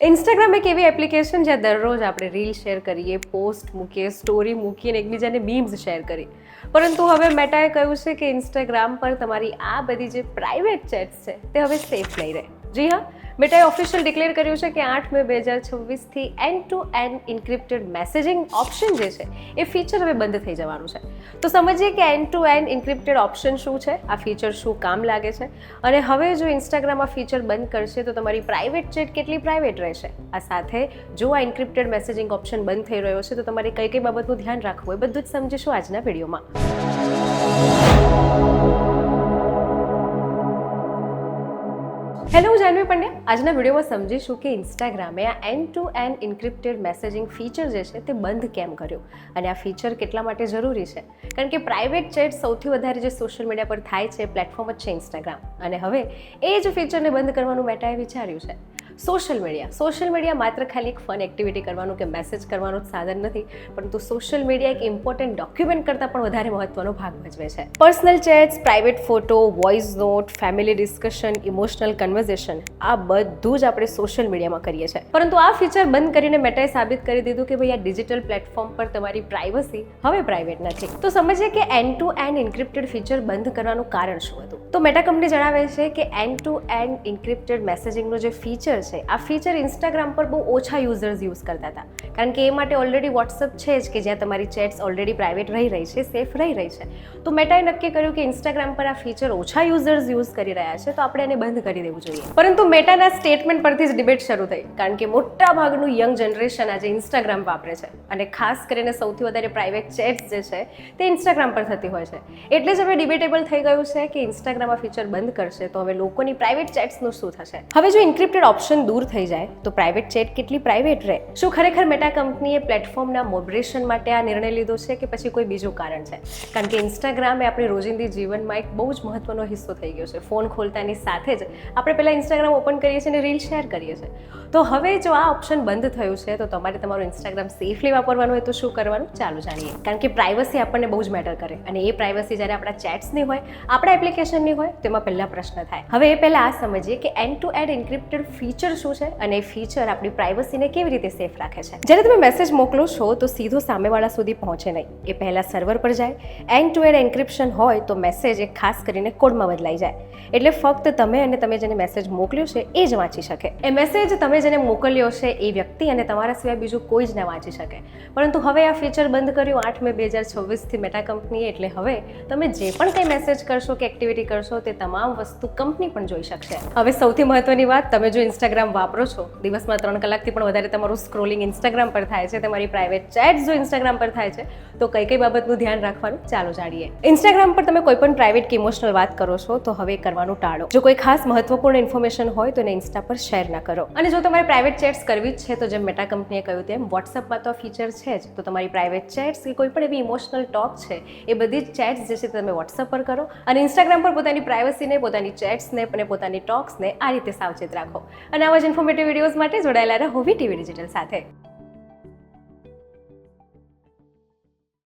Instagram એક એવી application જ્યાં દરરોજ આપણે રીલ શેર કરીએ, પોસ્ટ મૂકીએ, સ્ટોરી મૂકીને એકબીજાને મીમ્સ શેર કરીએ. પરંતુ હવે મેટાએ કહ્યું છે કે ઇન્સ્ટાગ્રામ પર તમારી આ બધી જે પ્રાઇવેટ ચેટ્સ છે તે હવે સેફ નહીં રહે. જી હા, મેટાએ ઓફિશિયલ ડિક્લેર કર્યું છે કે 8 મે 2026થી end to end encrypted messaging option જે છે એ ફીચર હવે બંધ થઈ જવાનું છે. તો સમજીએ કે એન્ડ ટુ એન્ડ ઇન્ક્રિપ્ટેડ ઓપ્શન શું છે, આ ફીચર શું કામ લાગે છે, અને હવે જો ઇન્સ્ટાગ્રામ આ ફીચર બંધ કરશે તો તમારી પ્રાઇવેટ ચેટ કેટલી પ્રાઇવેટ રહેશે. આ સાથે જો આ ઇન્ક્રિપ્ટેડ મેસેજિંગ ઓપ્શન બંધ થઈ રહ્યો છે તો તમારે કઈ કઈ બાબતનું ધ્યાન રાખવું એ બધું જ સમજીશું આજના વિડીયોમાં. હેલો, હું જાનવી પંડ્યા. આજના વિડીયોમાં સમજીશું કે ઇન્સ્ટાગ્રામે આ end to end encrypted messaging feature જે છે તે બંધ કેમ કર્યું અને આ ફીચર કેટલા માટે જરૂરી છે. કારણ કે પ્રાઇવેટ ચેટ સૌથી વધારે જે સોશિયલ મીડિયા પર થાય છે પ્લેટફોર્મ જ છે ઇન્સ્ટાગ્રામ, અને હવે એ જ ફીચરને બંધ કરવાનું મેટાએ વિચાર્યું છે. સોશિયલ મીડિયા માત્ર ખાલી એક ફન એક્ટિવિટી કરવાનું કે મેસેજ કરવાનું જ સાધન નથી, પરંતુ સોશિયલ મીડિયા એક ઇમ્પોર્ટન્ટ ડોક્યુમેન્ટ કરતાં પણ વધારે મહત્વનો ભાગ ભજવે છે. Personal chats, private photo, voice note, family discussion, emotional conversation, આ બધું જ આપણે સોશિયલ મીડિયામાં કરીએ છીએ. પરંતુ આ ફીચર બંધ કરીને મેટાએ સાબિત કરી દીધું કે ભાઈ આ ડિજિટલ પ્લેટફોર્મ પર તમારી પ્રાઇવસી હવે પ્રાઇવેટ નથી. તો સમજીએ કે એન્ડ ટુ એન્ડ ઇન્ક્રિપ્ટેડ ફીચર બંધ કરવાનું કારણ શું હતું. તો મેટા કંપની જણાવે છે કે એન્ડ ટુ એન્ડ ઇન્ક્રિપ્ટેડ મેસેજિંગનું જે ફીચર છે, આ ફીચર ઇન્સ્ટાગ્રામ પર બહુ ઓછા યુઝર્સ યુઝ કરતા હતા, કારણ કે એ માટે ઓલરેડી વોટ્સઅપ છે જ કે જ્યાં તમારી ચેટ્સ ઓલરેડી પ્રાઇવેટ રહી રહી છે, સેફ રહી રહી છે. તો મેટાએ નક્કી કર્યું કે ઇન્સ્ટાગ્રામ પર આ ફીચર ઓછા યુઝર્સ યુઝ કરી રહ્યા છે, તો આપણે એને બંધ કરી દેવું જોઈએ. પરંતુ મેટાના સ્ટેટમેન્ટ પરથી જ ડિબેટ શરૂ થઈ, કારણ કે મોટા ભાગનું યંગ જનરેશન આજે ઇન્સ્ટાગ્રામ વાપરે છે, અને ખાસ કરીને સૌથી વધારે પ્રાઇવેટ ચેટ્સ જે છે તે ઇન્સ્ટાગ્રામ પર થતી હોય છે. એટલે જ હવે ડિબેટેબલ થઈ ગયું છે કે ઇન્સ્ટાગ્રામ આ ફીચર બંધ કરશે તો હવે લોકોની પ્રાઇવેટ ચેટ્સનું શું થશે. હવે જો ઇન્ક્રિપ્ટેડ ઓપ્શન દૂર થઈ જાય તો પ્રાઇવેટ ચેટ કેટલી પ્રાઇવેટ રહે. શું ખરેખર મેટા કંપનીએ પ્લેટફોર્મના મોડરેશન માટે આ નિર્ણય લીધો છે કે પછી કોઈ બીજું કારણ છે. કારણ કે ઇન્સ્ટાગ્રામ એ આપણી રોજિંદી જીવનમાં એક બહુ જ મહત્વનો હિસ્સો થઈ ગયો છે. ફોન ખોલતાની સાથે જ આપણે પહેલાં ઇન્સ્ટાગ્રામ ઓપન કરીએ છીએ અને રીલ શેર કરીએ છીએ. તો હવે જો આ ઓપ્શન બંધ થયું છે તો તમારે તમારું ઇન્સ્ટાગ્રામ સેફલી વાપરવાનું હોય તો શું કરવાનું, ચાલો જાણીએ. કારણ કે પ્રાઇવસી આપણને બહુ જ મેટર કરે, અને એ પ્રાઇવસી જ્યારે આપણા ચેટ્સની હોય, આપણા એપ્લિકેશનની હોય, તેમાં પહેલા પ્રશ્ન થાય. હવે એ પહેલા આ સમજીએ કે એન્ડ ટુ એન્ડ ઇન્ક્રિપ્ટેડ ફીચર શું છે અને એ ફીચર આપણી પ્રાઇવસીને કેવી રીતે સેફ રાખે છે. જ્યારે તમે મેસેજ મોકલો છો તો સીધો સામેવાળા સુધી પહોંચે નહીં, એ પહેલા સર્વર પર જાય. એન્ડ ટુ એન્ડ એન્ક્રિપ્શન હોય તો મેસેજ એક ખાસ કરીને કોડમાં બદલાઈ જાય, એટલે ફક્ત તમે અને તમે જેને મેસેજ મોકલ્યો છે એ જ વાંચી શકે. એ મેસેજ તમે જેને મોકલ્યો છે એ વ્યક્તિ અને તમારા સિવાય બીજું કોઈ જ ના વાંચી શકે. પરંતુ હવે આ ફીચર બંધ કર્યું 8 મે 2026થી મેટા કંપનીએ, એટલે હવે તમે જે પણ કંઈ મેસેજ કરશો કે એક્ટિવિટી કરશો તે તમામ વસ્તુ કંપની પણ જોઈ શકશે. હવે સૌથી મહત્વની વાત, તમે જો ઇન્સ્ટાગ્રામ વાપરો છો, દિવસમાં 3 કલાકથી પણ વધારે તમારું સ્ક્રોલિંગ ઇન્સ્ટાગ્રામ પર થાય છે, તમારી પ્રાઇવેટ ચેટ્સ જો ઇન્સ્ટાગ્રામ પર થાય છે, તો કઈ કઈ બાબતનું ધ્યાન રાખવાનું, ચાલો જાણીએ. ઇન્સ્ટાગ્રામ પર તમે કોઈ પણ પ્રાઇવેટ કે ઇમોશનલ વાત કરો છો તો હવે કરવાનું ટાળો. જો કોઈ ખાસ મહત્વપૂર્ણ ઇન્ફોર્મેશન હોય તો એને ઇન્સ્ટા પર શેર ના કરો. અને જો તમારે પ્રાઇવેટ ચેટ્સ કરવી જ છે તો જેમ મેટા કંપનીએ કહ્યું તેમ વોટ્સઅપમાં તો ફીચર છે જ, તો તમારી પ્રાઇવેટ ચેટ્સ કે કોઈ પણ એવી ઇમોશનલ ટોક છે એ બધી જ ચેટ્સ જે છે તમે વોટ્સઅપ પર કરો, અને ઇન્સ્ટાગ્રામ પર પોતાની પ્રાઇવસીને, પોતાની ચેટ્સને અને પોતાની ટોક્સને આ રીતે સાવચેત રાખો. અને આવા જ ઇન્ફોર્મેટિવ વિડીયોઝ માટે જોડાયેલા રહો વીટીવી ડિજિટલ સાથે.